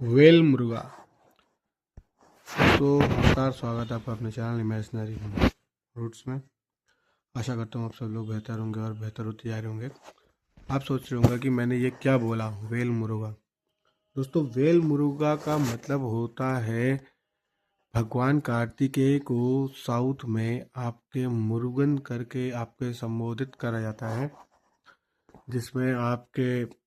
Well मुर्गा। तो नमस्कार, स्वागत है आपका अपने चैनल इमेजिनरी रूट्स में। आशा करता हूँ आप सब लोग बेहतर होंगे और बेहतर होते जा रहे होंगे। आप सोच रहे होंगे कि मैंने ये क्या बोला, वेल मुर्गा। दोस्तों, वेल मुर्गा का मतलब होता है भगवान कार्तिकेय को साउथ में आपके मुरुगन करके आपके संबोधित करा जाता है, जिसमें आपके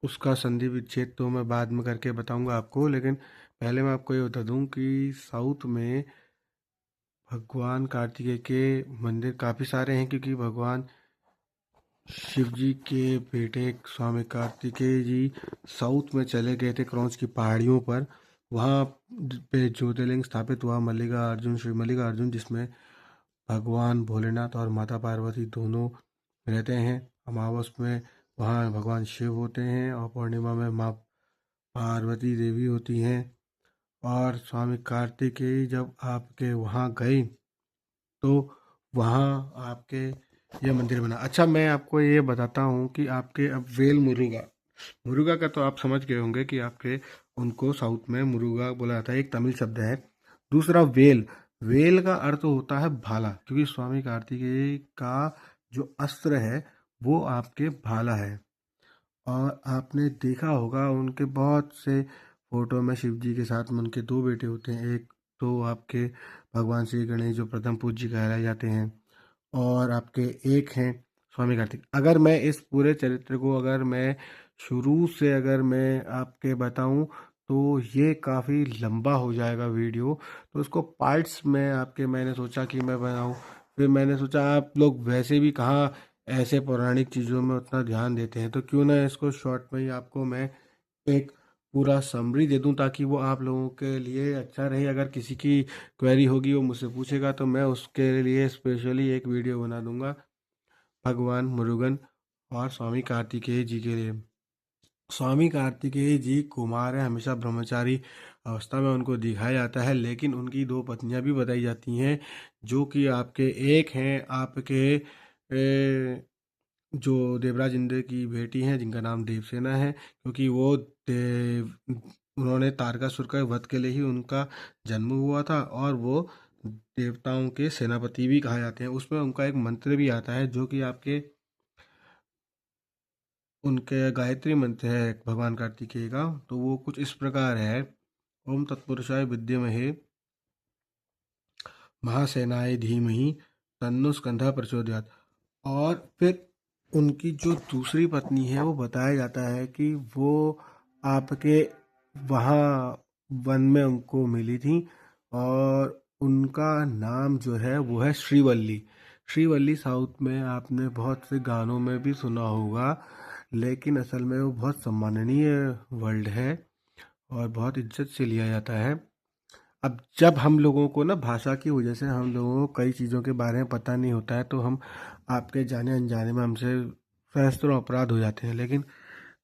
उसका संधि विच्छेद तो मैं बाद में करके बताऊंगा आपको। लेकिन पहले मैं आपको ये बता दूं कि साउथ में भगवान कार्तिकेय के मंदिर काफ़ी सारे हैं, क्योंकि भगवान शिव जी के बेटे स्वामी कार्तिकेय जी साउथ में चले गए थे क्रॉन्च की पहाड़ियों पर। वहाँ पे ज्योतिर्लिंग स्थापित हुआ मल्लिकार्जुन, श्री मल्लिकार्जुन, जिसमें भगवान भोलेनाथ और माता पार्वती दोनों रहते हैं। अमावस में वहाँ भगवान शिव होते हैं और पूर्णिमा में माँ पार्वती देवी होती हैं। और स्वामी कार्तिकेय जब आपके वहाँ गए तो वहाँ आपके ये मंदिर बना। अच्छा, मैं आपको ये बताता हूँ कि आपके अब वेल मुरुगा, मुरुगा का तो आप समझ गए होंगे कि आपके उनको साउथ में मुरुगा बोला जाता है, एक तमिल शब्द है। दूसरा वेल, वेल का अर्थ होता है भाला, क्योंकि स्वामी कार्तिकेय का जो अस्त्र है वो आपके भाला है। और आपने देखा होगा उनके बहुत से फोटो में शिव जी के साथ में उनके दो बेटे होते हैं। एक तो आपके भगवान श्री गणेश जो प्रथम पूज्य कहलाए जाते हैं, और आपके एक हैं स्वामी कार्तिक। अगर मैं इस पूरे चरित्र को अगर मैं शुरू से अगर मैं आपके बताऊं तो ये काफ़ी लंबा हो जाएगा वीडियो। तो उसको पार्ट्स में आपके मैंने सोचा कि मैं बनाऊं। फिर मैंने सोचा आप लोग वैसे भी कहाँ ऐसे पौराणिक चीज़ों में उतना ध्यान देते हैं, तो क्यों ना इसको शॉर्ट में ही आपको मैं एक पूरा समरी दे दूं, ताकि वो आप लोगों के लिए अच्छा रहे। अगर किसी की क्वेरी होगी वो मुझसे पूछेगा तो मैं उसके लिए स्पेशली एक वीडियो बना दूंगा भगवान मुरुगन और स्वामी कार्तिकेय जी के लिए। स्वामी कार्तिकेय जी कुमार है, हमेशा ब्रह्मचारी अवस्था में उनको दिखाया जाता है, लेकिन उनकी दो पत्नियां भी बताई जाती हैं, जो कि आपके एक हैं आपके जो देवराज इंद्र की बेटी हैं, जिनका नाम देवसेना है, क्योंकि वो देव उन्होंने तारकासुर के वध के लिए ही उनका जन्म हुआ था, और वो देवताओं के सेनापति भी कहा जाते हैं। उसमें उनका एक मंत्र भी आता है जो कि आपके उनके गायत्री मंत्र है भगवान कार्तिकेय का। तो वो कुछ इस प्रकार है: ओम तत्पुरुषाय विद्महे महासेनाय धीमहि तन्नो स्कंधा प्रचोदयात्। और फिर उनकी जो दूसरी पत्नी है वो बताया जाता है कि वो आपके वहाँ वन में उनको मिली थी, और उनका नाम जो है वो है श्रीवल्ली। श्रीवल्ली साउथ में आपने बहुत से गानों में भी सुना होगा, लेकिन असल में वो बहुत सम्माननीय वर्ड है और बहुत इज्जत से लिया जाता है। अब जब हम लोगों को ना भाषा की वजह से हम लोगों को कई चीज़ों के बारे में पता नहीं होता है, तो हम आपके जाने अनजाने में हमसे सहस्त्रों अपराध हो जाते हैं। लेकिन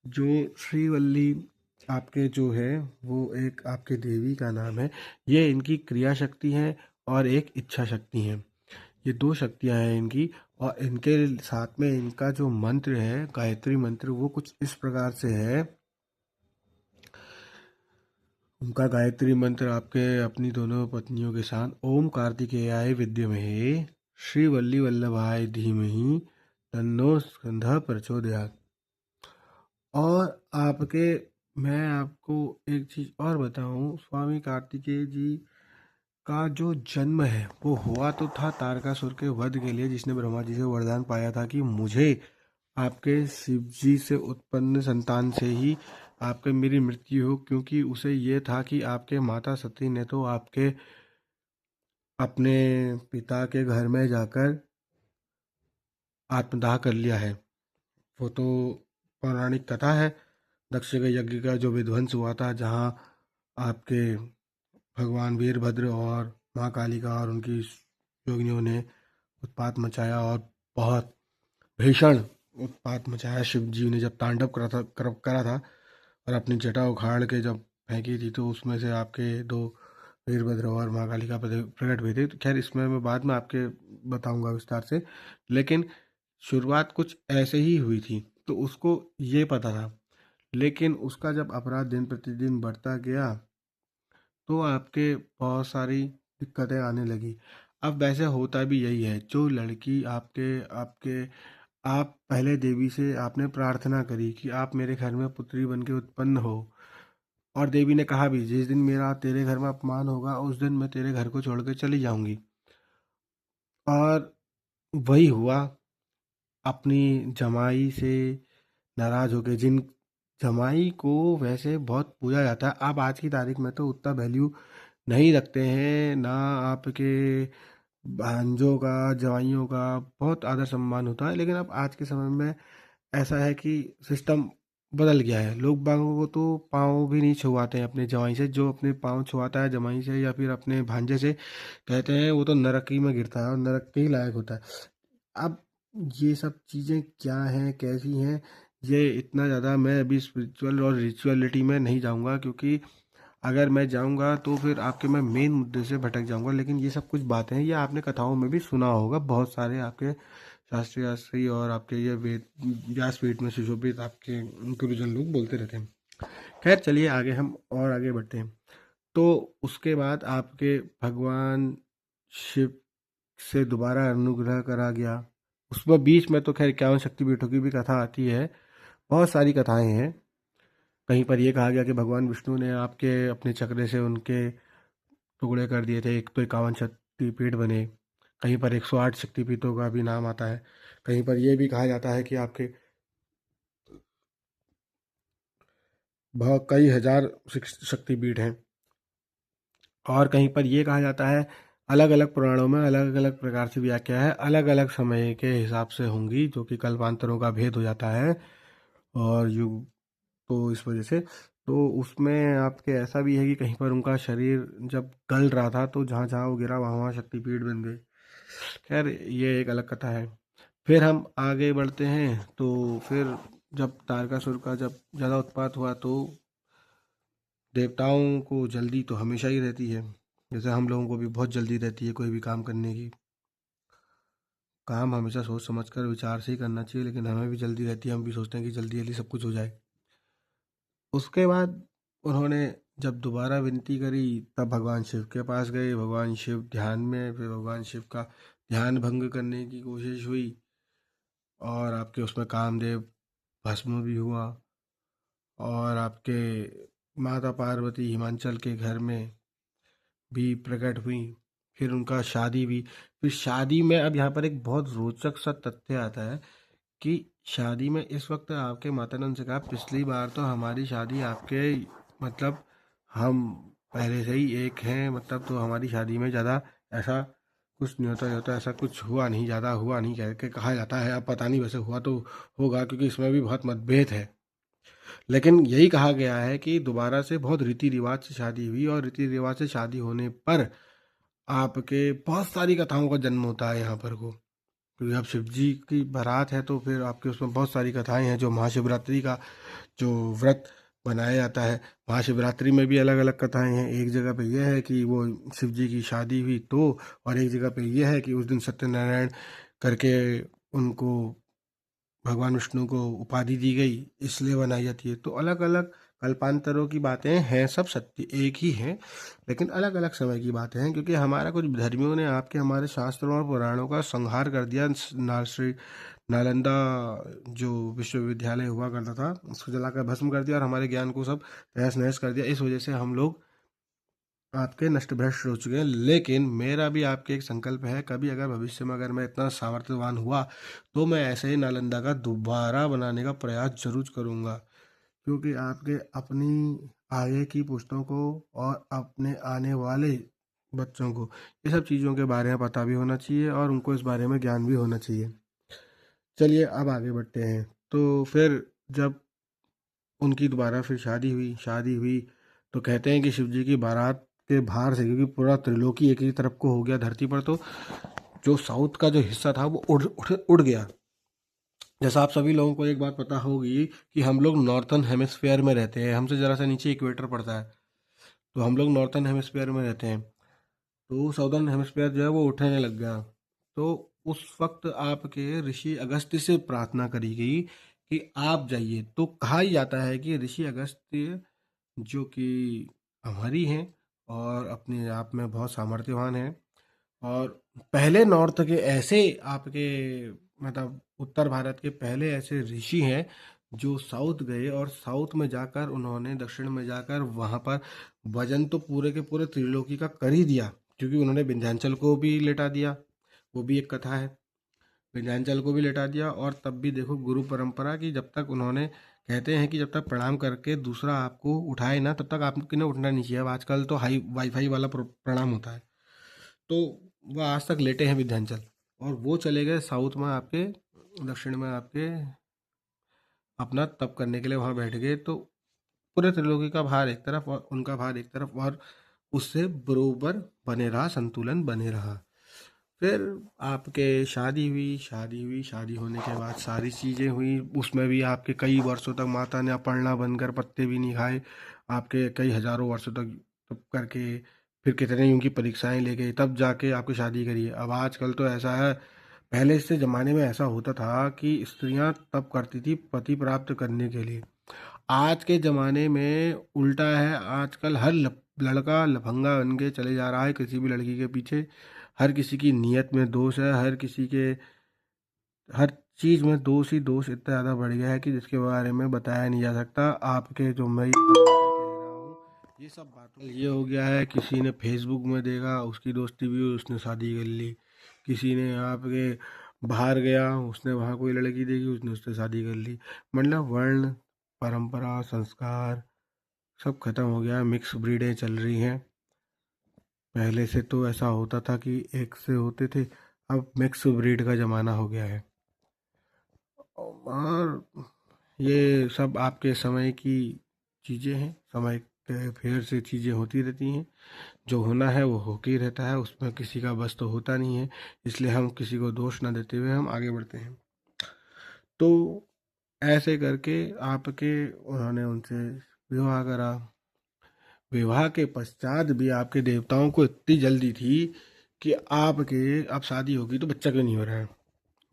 जो श्रीवल्ली आपके जो है वो एक आपके देवी का नाम है। ये इनकी क्रिया शक्ति है और एक इच्छा शक्ति है। ये दो शक्तियाँ हैं इनकी। और इनके साथ में इनका जो मंत्र है गायत्री मंत्र, वो कुछ इस प्रकार से है। उनका गायत्री मंत्र आपके अपनी दोनों पत्नियों के साथ: ओम कार्तिकेयाय विद्महे श्री वल्ली वल्लभाय धीमहि तन्नो स्कंधा प्रचोदयात्। और आपके मैं आपको एक चीज़ और बताऊं, स्वामी कार्तिकेय जी का जो जन्म है वो हुआ तो था तारकासुर के वध के लिए, जिसने ब्रह्मा जी से वरदान पाया था कि मुझे आपके शिव जी से उत्पन्न संतान से ही आपके मेरी मृत्यु हो, क्योंकि उसे ये था कि आपके माता सती ने तो आपके अपने पिता के घर में जाकर आत्मदाह कर लिया है। वो तो पौराणिक कथा है। दक्ष के यज्ञ का जो विध्वंस हुआ था, जहाँ आपके भगवान वीरभद्र और माँ कालिका और उनकी योगिनियों ने उत्पात मचाया, और बहुत भीषण उत्पात मचाया। शिव जी ने जब तांडव करा था और अपनी जटा उखाड़ के जब फेंकी थी, तो उसमें से आपके दो वीरभद्र और माँ कालिका प्रकट हुए थे। तो खैर, इसमें मैं बाद में आपके बताऊंगा विस्तार से। लेकिन शुरुआत कुछ ऐसे ही हुई थी, तो उसको ये पता था। लेकिन उसका जब अपराध दिन प्रतिदिन बढ़ता गया तो आपके बहुत सारी दिक्कतें आने लगी। अब वैसे होता भी यही है, जो लड़की आपके आपके आप पहले देवी से आपने प्रार्थना करी कि आप मेरे घर में पुत्री बन के उत्पन्न हो, और देवी ने कहा भी जिस दिन मेरा तेरे घर में अपमान होगा उस दिन मैं तेरे घर को छोड़ के चली जाऊंगी। और वही हुआ। अपनी जमाई से नाराज हो गए, जिन जमाई को वैसे बहुत पूजा जाता है। अब आज की तारीख में तो उतना वैल्यू नहीं रखते हैं ना, आपके भांजों का जवाइयों का बहुत आदर सम्मान होता है। लेकिन अब आज के समय में ऐसा है कि सिस्टम बदल गया है। लोग बागों को तो पाँव भी नहीं छुआते हैं अपने जवाई से। जो अपने पाँव छुआता है जमाई से या फिर अपने भांजे से, कहते हैं वो तो नरक ही में गिरता है और नरक के ही लायक होता है। अब ये सब चीज़ें क्या हैं, कैसी हैं, ये इतना ज़्यादा मैं अभी स्पिरिचुअल और रिचुअलिटी में नहीं जाऊंगा, क्योंकि अगर मैं जाऊंगा तो फिर आपके मैं मेन मुद्दे से भटक जाऊंगा। लेकिन ये सब कुछ बातें हैं, ये आपने कथाओं में भी सुना होगा, बहुत सारे आपके शास्त्री शास्त्री और आपके ये वेद व्यासपीठ में सुशोभित आपके गुरुजन लोग बोलते रहते हैं। खैर चलिए आगे हम और आगे बढ़ते हैं। तो उसके बाद आपके भगवान शिव से दोबारा अनुग्रह करा गया। उसमें बीच में तो खैर 51 शक्तिपीठों की भी कथा आती है, बहुत सारी कथाएं हैं। कहीं पर ये कहा गया कि भगवान विष्णु ने आपके अपने चक्र से उनके टुकड़े कर दिए थे, एक तो 51 शक्तिपीठ बने। कहीं पर 108 शक्तिपीठों का भी नाम आता है। कहीं पर यह भी कहा जाता है कि आपके बहुत कई हजार शक्तिपीठ हैं। और कहीं पर यह कहा जाता है, अलग अलग पुराणों में अलग अलग प्रकार से व्याख्या है, अलग अलग समय के हिसाब से होंगी, जो कि कल्पांतरों का भेद हो जाता है और युग। तो इस वजह से तो उसमें आपके ऐसा भी है कि कहीं पर उनका शरीर जब गल रहा था तो जहाँ जहाँ वो गिरा वहाँ वहाँ शक्तिपीठ बन गए। खैर ये एक अलग कथा है। फिर हम आगे बढ़ते हैं। तो फिर जब तारकासुर का जब ज़्यादा उत्पात हुआ तो देवताओं को जल्दी तो हमेशा ही रहती है, जैसे हम लोगों को भी बहुत जल्दी रहती है कोई भी काम करने की। काम हमेशा सोच समझ कर विचार से ही करना चाहिए, लेकिन हमें भी जल्दी रहती है, हम भी सोचते हैं कि जल्दी जल्दी सब कुछ हो जाए। उसके बाद उन्होंने जब दोबारा विनती करी तब भगवान शिव के पास गए। भगवान शिव ध्यान में, फिर भगवान शिव का ध्यान भंग करने की कोशिश हुई और आपके उसमें कामदेव भस्म भी हुआ। और आपके माता पार्वती हिमाचल के घर में भी प्रकट हुई। फिर उनका शादी भी। फिर शादी में अब यहाँ पर एक बहुत रोचक सा तथ्य आता है कि शादी में इस वक्त आपके मातानंद से कहा, पिछली बार तो हमारी शादी आपके मतलब हम पहले से ही एक हैं, मतलब तो हमारी शादी में ज़्यादा ऐसा कुछ नहीं होता ऐसा कुछ हुआ नहीं, ज़्यादा हुआ नहीं कह के कहा जाता है। अब पता नहीं, वैसे हुआ तो होगा, क्योंकि इसमें भी बहुत मतभेद है। लेकिन यही कहा गया है कि दोबारा से बहुत रीति रिवाज से शादी हुई, और रीति रिवाज से शादी होने पर आपके बहुत सारी कथाओं का जन्म होता है यहाँ पर को। क्योंकि अब शिव जी की बारात है तो फिर आपके उसमें बहुत सारी कथाएं हैं। जो महाशिवरात्रि का जो व्रत बनाया जाता है, महाशिवरात्रि में भी अलग अलग कथाएं हैं। एक जगह पे यह है कि वो शिव जी की शादी हुई तो, और एक जगह पे यह है कि उस दिन सत्यनारायण करके उनको भगवान विष्णु को उपाधि दी गई, इसलिए बनाई जाती है। तो अलग अलग कल्पांतरों की बातें हैं, सब सत्य एक ही हैं, लेकिन अलग अलग समय की बातें हैं। क्योंकि हमारा कुछ धर्मियों ने आपके हमारे शास्त्रों और पुराणों का संहार कर दिया। श्री नालंदा जो विश्वविद्यालय हुआ करता था उसको जलाकर भस्म कर दिया, और हमारे ज्ञान को सब तहस नहस कर दिया। इस वजह से हम लोग आपके नष्ट भ्रष्ट हो चुके हैं। लेकिन मेरा भी आपके एक संकल्प है, कभी अगर भविष्य में अगर मैं इतना सामर्थ्यवान हुआ तो मैं ऐसे ही नालंदा का दोबारा बनाने का प्रयास जरूर करूंगा। क्योंकि आपके अपनी आगे की पुश्तों को और अपने आने वाले बच्चों को ये सब चीज़ों के बारे में पता भी होना चाहिए, और उनको इस बारे में ज्ञान भी होना चाहिए। चलिए अब आगे बढ़ते हैं। तो फिर जब उनकी दोबारा फिर शादी हुई तो कहते हैं कि शिव जी की बारात के बाहर से, क्योंकि पूरा त्रिलोकी एक ही तरफ को हो गया धरती पर, तो जो साउथ का जो हिस्सा था वो उड़ गया। जैसा आप सभी लोगों को एक बात पता होगी कि हम लोग नॉर्थन हेमिस्फीयर में रहते हैं, हमसे ज़रा सा नीचे इक्वेटर पड़ता है, तो हम लोग नॉर्थन हेमिस्फीयर में रहते हैं। तो साउदर्न हेमिस्फीयर जो है वो उठने लग गया। तो उस वक्त आपके ऋषि अगस्त्य से प्रार्थना करी गई कि आप जाइए। तो कहा ही जाता है कि ऋषि अगस्त्य जो कि हमारी हैं और अपने आप में बहुत सामर्थ्यवान हैं, और पहले नॉर्थ के ऐसे आपके मतलब उत्तर भारत के पहले ऐसे ऋषि हैं जो साउथ गए और साउथ में जाकर उन्होंने दक्षिण में जाकर वहाँ पर भजन तो पूरे के पूरे त्रिलोकी का कर ही दिया, क्योंकि उन्होंने विंध्याचल को भी लेटा दिया। वो भी एक कथा है, विंध्याचल को भी लेटा दिया। और तब भी देखो गुरु परंपरा की, जब तक उन्होंने कहते हैं कि जब तक प्रणाम करके दूसरा आपको उठाए ना तब तक आपको ने उठना नहीं चाहिए। अब आजकल तो हाई वाईफाई वाला प्रणाम होता है। तो वह आज तक लेटे हैं विंध्याचल, और वो चले गए साउथ में आपके, दक्षिण में आपके अपना तप करने के लिए वहाँ बैठ गए। तो पूरे त्रिलोकी का भार एक तरफ और उनका भार एक तरफ, और उससे बरोबर बने रहा, संतुलन बने रहा। फिर आपके शादी होने के बाद सारी चीज़ें हुई, उसमें भी आपके कई वर्षों तक माता ने अपर्णा बनकर पत्ते भी नहीं खाए, आपके कई हजारों वर्षों तक तप करके फिर कितने उनकी परीक्षाएं ले गए, तब जाके आपकी शादी करिए। अब आजकल तो ऐसा है, पहले से ज़माने में ऐसा होता था कि स्त्रियां तप करती थी पति प्राप्त करने के लिए। आज के ज़माने में उल्टा है, आजकल हर लड़का लफंगा बन के चले जा रहा है किसी भी लड़की के पीछे। हर किसी की नीयत में दोष है, हर किसी के हर चीज़ में दोष ही दोष इतना ज़्यादा बढ़ गया है कि जिसके बारे में बताया नहीं जा सकता। आपके जो मैं कह रहा हूँ, ये सब बातों ये हो गया है, किसी ने फेसबुक में देखा उसकी दोस्ती भी हुई, उसने शादी कर ली। किसी ने आपके बाहर गया, उसने वहाँ कोई लड़की देखी, उसने उससे शादी कर ली। मतलब वर्ण परंपरा संस्कार सब खत्म हो गया है, मिक्स ब्रीडें चल रही हैं। पहले से तो ऐसा होता था कि एक से होते थे, अब मिक्स ब्रीड का ज़माना हो गया है। और ये सब आपके समय की चीज़ें हैं, समय के फेर से चीज़ें होती रहती हैं। जो होना है वो होके ही रहता है, उसमें किसी का बस तो होता नहीं है। इसलिए हम किसी को दोष ना देते हुए हम आगे बढ़ते हैं। तो ऐसे करके आपके उन्होंने उनसे विवाह करा। विवाह के पश्चात भी आपके देवताओं को इतनी जल्दी थी कि आपके अब शादी होगी तो बच्चा क्यों नहीं हो रहा है।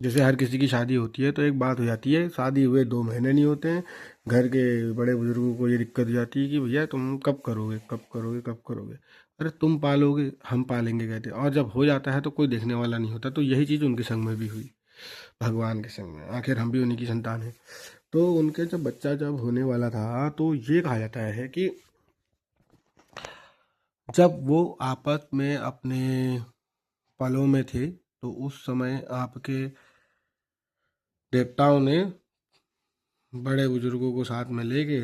जैसे हर किसी की शादी होती है तो एक बात हो जाती है, शादी हुए 2 महीने नहीं होते हैं, घर के बड़े बुजुर्गों को ये दिक्कत हो जाती है कि भैया तुम कब करोगे, कब करोगे, कब करोगे। अरे तुम पालोगे हम पालेंगे कहते हैं, और जब हो जाता है तो कोई देखने वाला नहीं होता। तो यही चीज़ उनके संग में भी हुई, भगवान के संग में। आखिर हम भी उन्हीं की संतान हैं। तो उनके जब बच्चा जब होने वाला था तो ये कहा जाता है कि जब वो आपस में अपने पलों में थे तो उस समय आपके देवताओं ने बड़े बुजुर्गों को साथ में लेके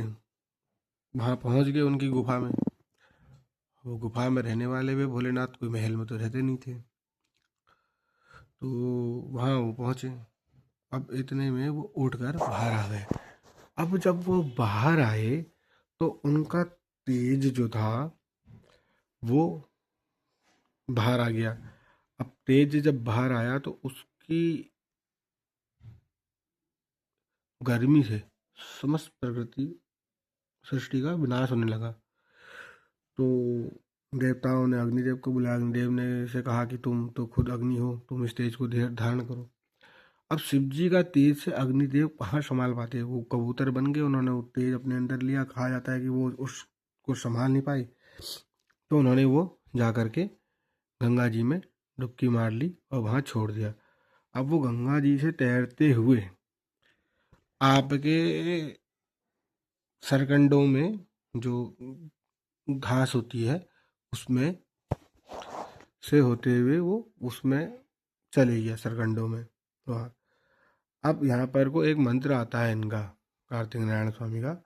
वहाँ पहुँच गए उनकी गुफा में। वो गुफा में रहने वाले भी भोलेनाथ कोई महल में तो रहते नहीं थे, तो वहाँ वो पहुँचे। अब इतने में वो उठकर बाहर आ गए। अब जब वो बाहर आए तो उनका तेज जो था वो बाहर आ गया। अब तेज जब बाहर आया तो उसकी गर्मी से समस्त प्रकृति सृष्टि का विनाश होने लगा। तो देवताओं ने अग्निदेव को बुलाया। अग्निदेव ने से कहा कि तुम तो खुद अग्नि हो, तुम इस तेज को धारण करो। अब शिव जी का तेज से अग्निदेव कहाँ संभाल पाते, वो कबूतर बन गए, उन्होंने वो तेज अपने अंदर लिया। कहा जाता है कि वो उसको संभाल नहीं पाए, तो उन्होंने वो जा करके गंगा जी में डुबकी मार ली और वहाँ छोड़ दिया। अब वो गंगा जी से तैरते हुए आपके सरकंडों में जो घास होती है उसमें से होते हुए वो उसमें चले गया, सरकंडों में वहाँ। अब यहाँ पर को एक मंत्र आता है इनका, कार्तिक नारायण स्वामी का,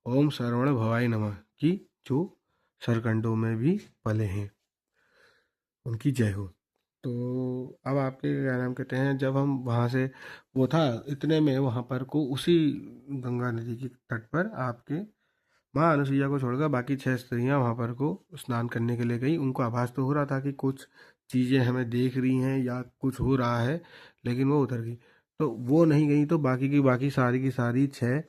ओम सरवण भवाय नमः, कि जो सरकंडों में भी पले हैं उनकी जय हो। तो अब आपके क्या नाम कहते हैं, जब हम वहाँ से वो था इतने में वहाँ पर को उसी गंगा नदी के तट पर आपके माँ अनुसुईया को छोड़कर बाकी 6 स्त्रियां वहाँ पर को स्नान करने के लिए गई। उनको आभास तो हो रहा था कि कुछ चीज़ें हमें देख रही हैं या कुछ हो रहा है, लेकिन वो उतर गई। तो वो नहीं गई तो बाकी की सारी 6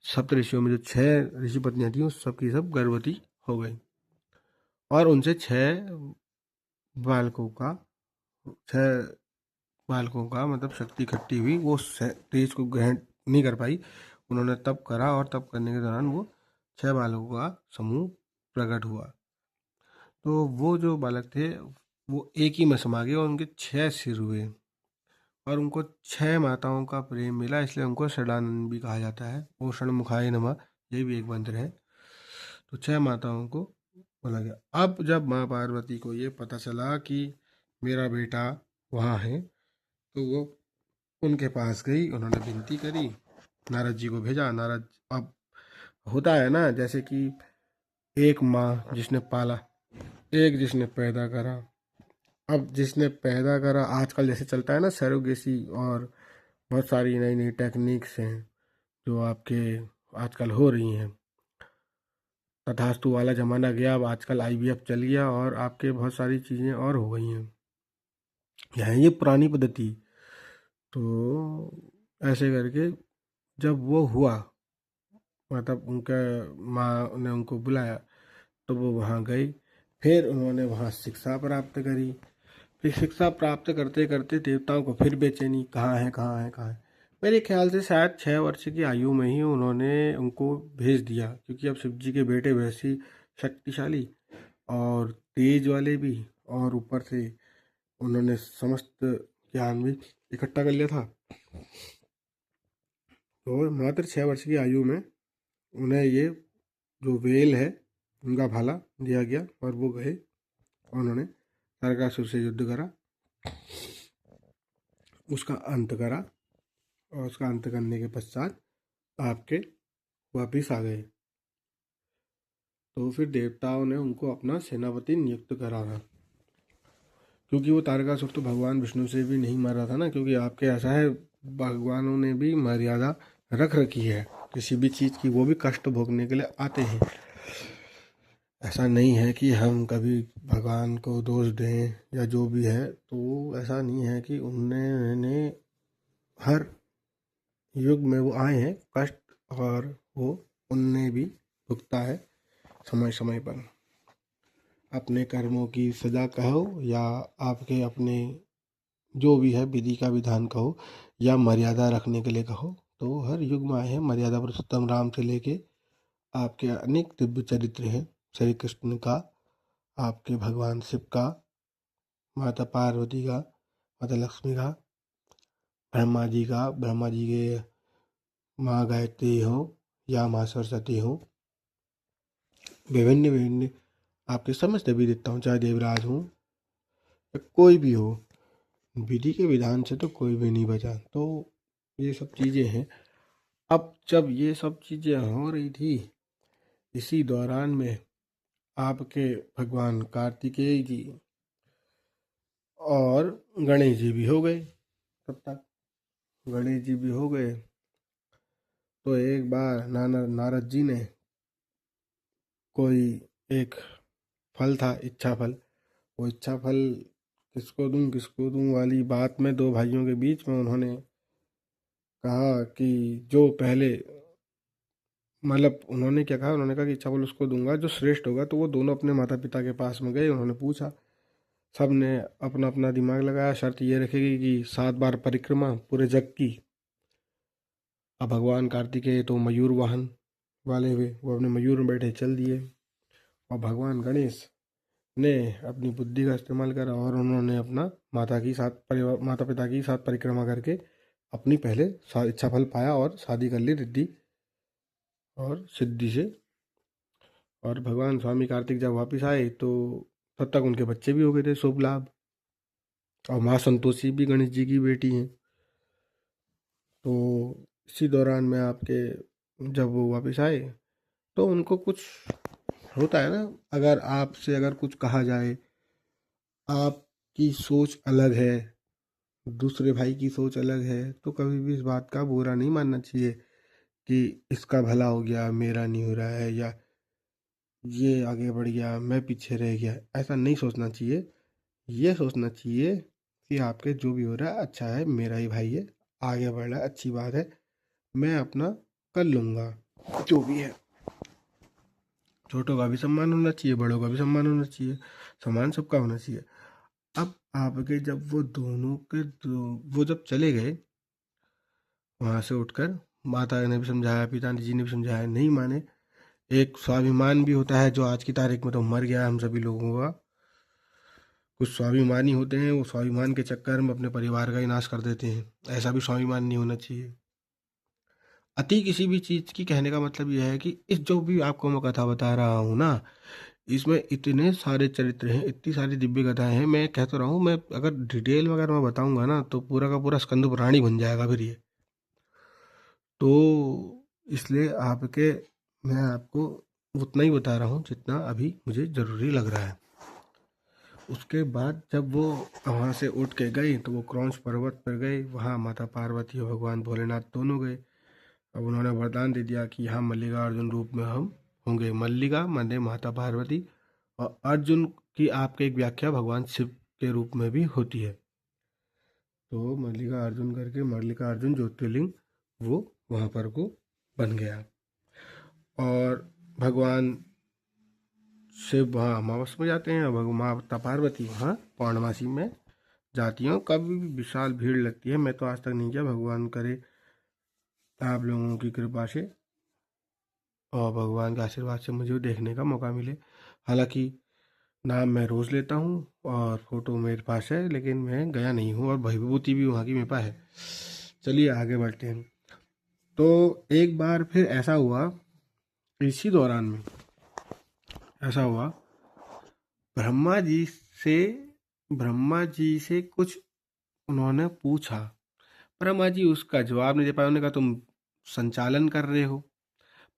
सप्त ऋषियों में जो 6 ऋषि पत्नियां थी उस सब की सब गर्भवती हो गई। और उनसे 6 बालकों का 6 बालकों का मतलब शक्ति इकट्ठी हुई, वो तेज को ग्रहण नहीं कर पाई, उन्होंने तप करा और तप करने के दौरान वो 6 बालकों का समूह प्रकट हुआ। तो वो जो बालक थे वो एक ही में समा गए और उनके 6 सिर हुए और उनको 6 माताओं का प्रेम मिला, इसलिए उनको षडानंद भी कहा जाता है। ओ षण्मुखाय नमः, ये भी एक मंत्र है। तो 6 माताओं को बोला गया। अब जब माँ पार्वती को ये पता चला कि मेरा बेटा वहाँ है, तो वो उनके पास गई, उन्होंने विनती करी, नारद जी को भेजा। नारद, अब होता है ना जैसे कि एक माँ जिसने पाला, एक जिसने पैदा करा। अब जिसने पैदा करा, आजकल जैसे चलता है ना सरोगेसी, और बहुत सारी नई नई टेक्निक्स हैं जो आपके आजकल हो रही हैं। तथास्तु वाला ज़माना गया, अब आजकल IVF चल गया और आपके बहुत सारी चीज़ें और हो गई हैं। यह ये पुरानी पद्धति। तो ऐसे करके जब वो हुआ, मतलब उनका माँ ने उनको बुलाया, तो वो वहाँ गई। फिर उन्होंने वहाँ शिक्षा प्राप्त करी। फिर शिक्षा प्राप्त करते करते देवताओं को फिर बेचैनी, कहाँ है कहाँ है कहाँ है। मेरे ख्याल से शायद 6 वर्ष की आयु में ही उन्होंने उनको भेज दिया, क्योंकि अब शिव जी के बेटे वैसे ही शक्तिशाली और तेज वाले भी, और ऊपर से उन्होंने समस्त ज्ञान भी इकट्ठा कर लिया था। तो मात्र 6 वर्ष की आयु में उन्हें ये जो वेल है उनका भाला दिया गया और वो गए और उन्होंने तारकासुर से युद्ध करा, उसका अंत करा, और उसका अंत करने के पश्चात आपके वापिस आ गए। तो फिर देवताओं ने उनको अपना सेनापति नियुक्त करा था, क्योंकि वो तारकासुर तो भगवान विष्णु से भी नहीं मर रहा था ना, क्योंकि आपके ऐसा है भगवानों ने भी मर्यादा रख रखी है किसी भी चीज़ की, वो भी कष्ट भोगने के लिए आते हैं। ऐसा नहीं है कि हम कभी भगवान को दोष दें या जो भी है, तो ऐसा नहीं है कि उन्होंने हर युग में वो आए हैं कष्ट, और वो उनने भी भुगता है समय समय पर। अपने कर्मों की सजा कहो या आपके अपने जो भी है विधि का विधान कहो या मर्यादा रखने के लिए कहो, तो हर युग में आए हैं। मर्यादा पुरुषोत्तम राम से लेके आपके अनेक दिव्य चरित्र हैं, श्री कृष्ण का, आपके भगवान शिव का, माता पार्वती का, माता लक्ष्मी का, ब्रह्मा जी का, ब्रह्मा जी के माँ गायत्री हो या माँ सरस्वती हो, विभिन्न विभिन्न आपके समस्त देवी देवता हूँ, चाहे देवराज हूँ या कोई भी हो, विधि के विधान से तो कोई भी नहीं बचा। तो ये सब चीज़ें हैं। अब जब ये सब चीज़ें हो रही थी, इसी दौरान में आपके भगवान कार्तिकेय जी और गणेश जी भी हो गए। तब तक गणेश जी भी हो गए, तो एक बार नारद जी ने कोई एक फल था, इच्छा फल, वो इच्छा फल किसको दूं वाली बात में दो भाइयों के बीच में उन्होंने कहा कि जो पहले, मतलब उन्होंने क्या कहा, उन्होंने कहा कि इच्छा फल उसको दूंगा जो श्रेष्ठ होगा। तो वो दोनों अपने माता पिता के पास में गए, उन्होंने पूछा, सब ने अपना अपना दिमाग लगाया, शर्त ये रखेगी कि 7 बार परिक्रमा पूरे जग की। अब भगवान कार्तिकेय तो मयूर वाहन वाले हुए, वो अपने मयूर में बैठे चल दिए, और भगवान गणेश ने अपनी बुद्धि का इस्तेमाल करा और उन्होंने अपना माता पिता की 7 परिक्रमा करके अपनी पहले इच्छा फल पाया और शादी कर ली रिद्धि और सिद्धि से। और भगवान स्वामी कार्तिक जब वापस आए तो तब तक उनके बच्चे भी हो गए थे, शुभ लाभ। और माँ संतोषी भी गणेश जी की बेटी हैं। तो इसी दौरान में आपके जब वो वापस आए तो उनको कुछ होता है ना, अगर आपसे अगर कुछ कहा जाए, आपकी सोच अलग है, दूसरे भाई की सोच अलग है, तो कभी भी इस बात का बुरा नहीं मानना चाहिए कि इसका भला हो गया मेरा नहीं हो रहा है, या ये आगे बढ़ गया मैं पीछे रह गया। ऐसा नहीं सोचना चाहिए। ये सोचना चाहिए कि आपके जो भी हो रहा है अच्छा है, मेरा ही भाई है, आगे बढ़ रहा है, अच्छी बात है, मैं अपना कर लूँगा जो भी है। छोटों का भी सम्मान होना चाहिए, बड़ों का भी सम्मान होना चाहिए, सम्मान सबका होना चाहिए। अब आपके जब वो दोनों के वो जब चले गए वहाँ से उठकर माता ने भी समझाया, पिताजी ने भी समझाया, नहीं माने। एक स्वाभिमान भी होता है जो आज की तारीख में तो मर गया है हम सभी लोगों का। कुछ स्वाभिमानी होते हैं, वो स्वाभिमान के चक्कर में अपने परिवार का ही नाश कर देते हैं। ऐसा भी स्वाभिमान नहीं होना चाहिए। अति किसी भी चीज़ की कहने का मतलब यह है कि इस जो भी आपको मैं कथा बता रहा हूँ ना, इसमें इतने सारे चरित्र हैं, इतनी सारी दिव्य कथाएं हैं। मैं कहता रहा हूँ, मैं अगर डिटेल में अगर मैं बताऊंगा ना तो पूरा का पूरा स्कंद पुराण बन जाएगा फिर ये। तो इसलिए मैं आपको उतना ही बता रहा हूँ जितना अभी मुझे ज़रूरी लग रहा है। उसके बाद जब वो वहाँ से उठ के गई तो वो क्रौंच पर्वत पर गए। वहाँ माता पार्वती और भगवान भोलेनाथ दोनों गए। अब उन्होंने वरदान दे दिया कि यहाँ मल्लिका अर्जुन रूप में हम होंगे। मल्लिका माने माता पार्वती, और अर्जुन की आपके एक व्याख्या भगवान शिव के रूप में भी होती है। तो मल्लिका अर्जुन करके मल्लिका अर्जुन ज्योतिर्लिंग वो वहाँ पर को बन गया। और भगवान शिव वहाँ अमावस में जाते हैं, और माता पार्वती वहाँ पौर्णमासी में जाती हैं। कभी भी विशाल भीड़ लगती है। मैं तो आज तक नहीं किया, भगवान करे आप लोगों की कृपा से और भगवान के आशीर्वाद से मुझे देखने का मौका मिले। हालांकि नाम मैं रोज़ लेता हूँ और फोटो मेरे पास है, लेकिन मैं गया नहीं हूँ, और विभूति भी वहाँ की मेरे पास है। चलिए आगे बढ़ते हैं। तो एक बार फिर ऐसा हुआ, इसी दौरान में ऐसा हुआ, ब्रह्मा जी से ब्रह्मा जी से कुछ उन्होंने पूछा। ब्रह्मा जी उसका जवाब नहीं दे पाए। उन्होंने कहा तुम संचालन कर रहे हो।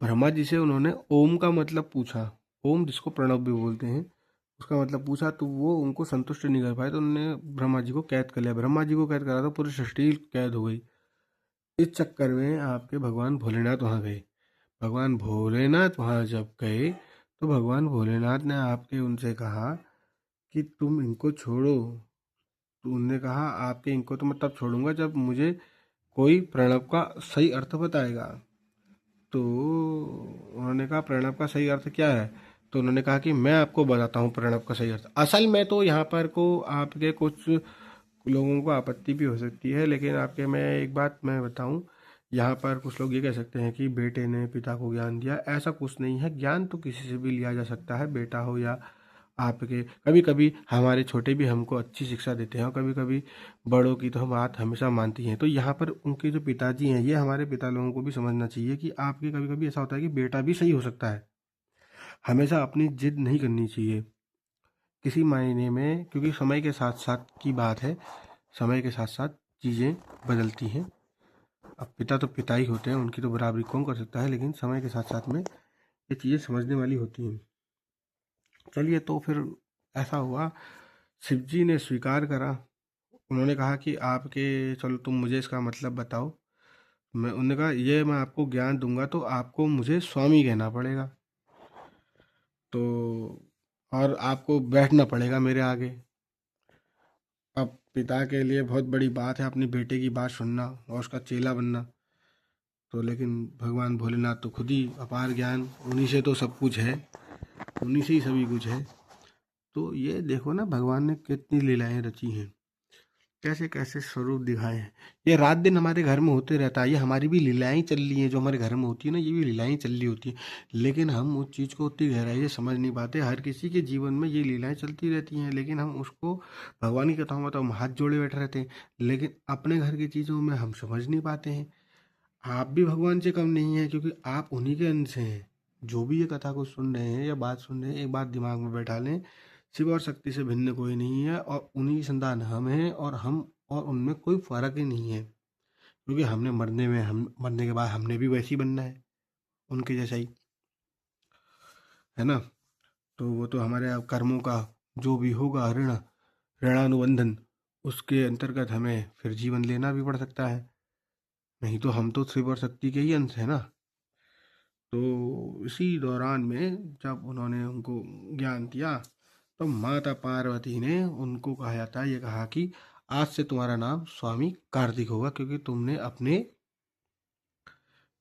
ब्रह्मा जी से उन्होंने ओम का मतलब पूछा। ओम जिसको प्रणव भी बोलते हैं, उसका मतलब पूछा, तो वो उनको संतुष्ट नहीं कर पाए। तो उन्होंने ब्रह्मा जी को कैद कर लिया। ब्रह्मा जी को कैद करा तो पूरी सृष्टि कैद हो गई। इस चक्कर में आपके भगवान भोलेनाथ वहाँ गए। भगवान भोलेनाथ वहाँ जब गए तो भगवान भोलेनाथ ने आपके उनसे कहा कि तुम इनको छोड़ो। तो उनने कहा आपके इनको तो मैं तब छोड़ूंगा जब मुझे कोई प्रणव का सही अर्थ बताएगा। तो उन्होंने कहा प्रणव का सही अर्थ क्या है? तो उन्होंने कहा कि मैं आपको बताता हूँ प्रणव का सही अर्थ। असल में तो यहाँ पर को आपके कुछ लोगों को आपत्ति भी हो सकती है, लेकिन आपके मैं एक बात मैं बताऊँ, यहाँ पर कुछ लोग ये कह सकते हैं कि बेटे ने पिता को ज्ञान दिया। ऐसा कुछ नहीं है। ज्ञान तो किसी से भी लिया जा सकता है, बेटा हो या आपके। कभी कभी हमारे छोटे भी हमको अच्छी शिक्षा देते हैं, और कभी कभी बड़ों की तो हम बात हमेशा मानती हैं। तो यहाँ पर उनके जो पिताजी हैं, ये हमारे पिता लोगों को भी समझना चाहिए कि आपके कभी कभी ऐसा होता है कि बेटा भी सही हो सकता है। हमेशा अपनी जिद नहीं करनी चाहिए किसी मायने में, क्योंकि समय के साथ साथ की बात है। समय के साथ साथ चीज़ें बदलती हैं। अब पिता तो पिता ही होते हैं, उनकी तो बराबरी कौन कर सकता है, लेकिन समय के साथ साथ में ये चीज़ें समझने वाली होती हैं। चलिए, तो फिर ऐसा हुआ, शिव जी ने स्वीकार करा। उन्होंने कहा कि आपके, चलो तुम मुझे इसका मतलब बताओ। उन्होंने कहा ये मैं आपको ज्ञान दूंगा तो आपको मुझे स्वामी कहना पड़ेगा, तो और आपको बैठना पड़ेगा मेरे आगे। अब पिता के लिए बहुत बड़ी बात है अपने बेटे की बात सुनना और उसका चेला बनना। तो लेकिन भगवान भोलेनाथ तो खुद ही अपार ज्ञान, उन्हीं से तो सब कुछ है, उन्हीं से ही सभी कुछ है। तो ये देखो ना, भगवान ने कितनी लीलाएं रची हैं, कैसे कैसे स्वरूप दिखाए हैं। ये रात दिन हमारे घर में होते रहता है। ये हमारी भी लीलाएं चल रही हैं, जो हमारे घर में होती है ना, ये भी लीलाएं चल रही होती हैं। लेकिन हम उस चीज़ को उतनी गहराई से समझ नहीं पाते। हर किसी के जीवन में ये लीलाएं चलती रहती हैं, लेकिन हम उसको भगवान की कथाओं में तो हम हाथ जोड़े बैठे रहते हैं, लेकिन अपने घर की चीज़ों में हम समझ नहीं पाते हैं। आप भी भगवान से कम नहीं है, क्योंकि आप उन्हीं के अंश हैं। जो भी ये कथा को सुन रहे हैं या बात सुन रहे हैं, एक बात दिमाग में बैठा लें, शिव और शक्ति से भिन्न कोई नहीं है, और उन्हीं की संतान हम हैं, और उनमें कोई फर्क ही नहीं है। क्योंकि हम मरने के बाद हमने भी वैसे ही बनना है, उनके जैसा ही, है ना। तो वो तो हमारे अब कर्मों का जो भी होगा ऋणानुबंधन, उसके अंतर्गत हमें फिर जीवन लेना भी पड़ सकता है। नहीं तो हम तो शिव और शक्ति के ही अंश है ना। तो इसी दौरान में जब उन्होंने उनको ज्ञान दिया, तो माता पार्वती ने उनको कहा जाता है, ये कहा कि आज से तुम्हारा नाम स्वामी कार्तिक होगा, क्योंकि तुमने अपने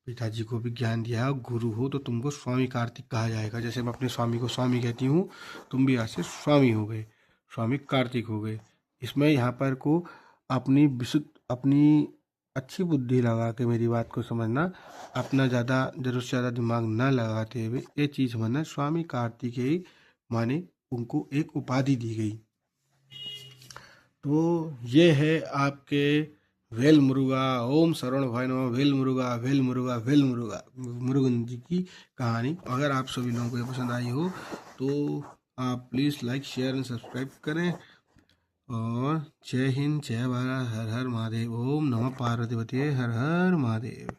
पिताजी को भी ज्ञान दिया है। गुरु हो तो तुमको स्वामी कार्तिक कहा जाएगा। जैसे मैं अपने स्वामी को स्वामी कहती हूँ, तुम भी आज से स्वामी हो गए, स्वामी कार्तिक हो गए। इसमें यहाँ पर को अपनी विशुद्ध अपनी अच्छी बुद्धि लगा के मेरी बात को समझना, अपना ज़्यादा ज़रूरत से ज़्यादा दिमाग न लगाते हुए ये चीज़ समझना, स्वामी कार्तिकेय माने उनको एक उपाधि दी गई। तो ये है आपके वेल मुरुगा, ओम शरवण भाई नमः, वेल मुरुगा वेल मुरुगा वेल मुरुगा मुरुगन जी की कहानी। अगर आप सभी लोगों को ये पसंद आई हो तो आप please like share and subscribe करें। और जय हिंद, जय भारत, हर हर महादेव, ओम नमः पार्वती पते, हर हर महादेव।